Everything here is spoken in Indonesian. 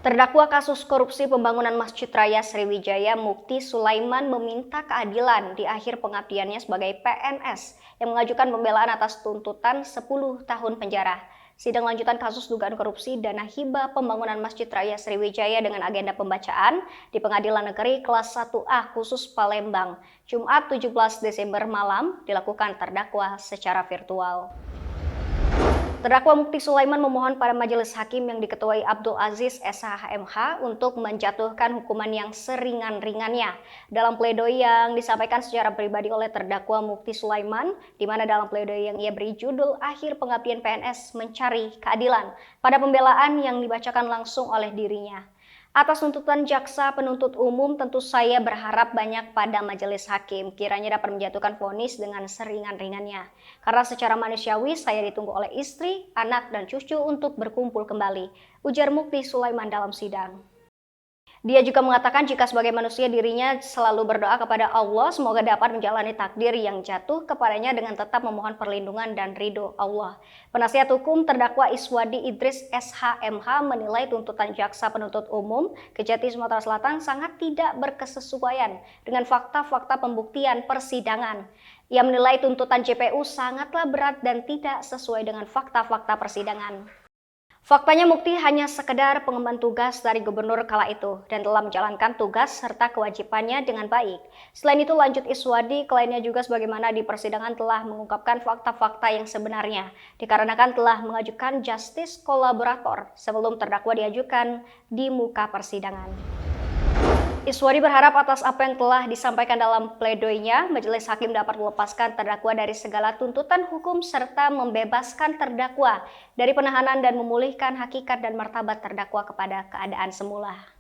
Terdakwa kasus korupsi pembangunan Masjid Raya Sriwijaya Mukti Sulaiman meminta keadilan di akhir pengabdiannya sebagai PNS yang mengajukan pembelaan atas tuntutan 10 tahun penjara. Sidang lanjutan kasus dugaan korupsi dana hibah pembangunan Masjid Raya Sriwijaya dengan agenda pembacaan di Pengadilan Negeri Kelas 1A khusus Palembang, Jumat 17 Desember malam dilakukan terdakwa secara virtual. Terdakwa Mukti Sulaiman memohon pada majelis hakim yang diketuai Abdul Aziz SH-MH untuk menjatuhkan hukuman yang seringan-ringannya. Dalam pledoi yang disampaikan secara pribadi oleh terdakwa Mukti Sulaiman, di mana dalam pledoi yang ia beri judul Akhir Pengabdian PNS Mencari Keadilan, pada pembelaan yang dibacakan langsung oleh dirinya. Atas tuntutan jaksa penuntut umum, tentu saya berharap banyak pada majelis hakim kiranya dapat menjatuhkan vonis dengan seringan-ringannya. Karena secara manusiawi saya ditunggu oleh istri, anak, dan cucu untuk berkumpul kembali, ujar Mukti Sulaiman dalam sidang. Dia juga mengatakan jika sebagai manusia dirinya selalu berdoa kepada Allah semoga dapat menjalani takdir yang jatuh kepadanya dengan tetap memohon perlindungan dan ridho Allah. Penasihat hukum terdakwa Iswadi Idris SH-MH menilai tuntutan jaksa penuntut umum Kejati Sumatera Selatan sangat tidak berkesesuaian dengan fakta-fakta pembuktian persidangan. Ia menilai tuntutan JPU sangatlah berat dan tidak sesuai dengan fakta-fakta persidangan. Faktanya Mukti hanya sekedar pengemban tugas dari gubernur kala itu dan telah menjalankan tugas serta kewajibannya dengan baik. Selain itu lanjut Iswadi, kliennya juga sebagaimana di persidangan telah mengungkapkan fakta-fakta yang sebenarnya dikarenakan telah mengajukan justice kolaborator sebelum terdakwa diajukan di muka persidangan. Iswadi berharap atas apa yang telah disampaikan dalam pledoinya, majelis hakim dapat melepaskan terdakwa dari segala tuntutan hukum serta membebaskan terdakwa dari penahanan dan memulihkan hakikat dan martabat terdakwa kepada keadaan semula.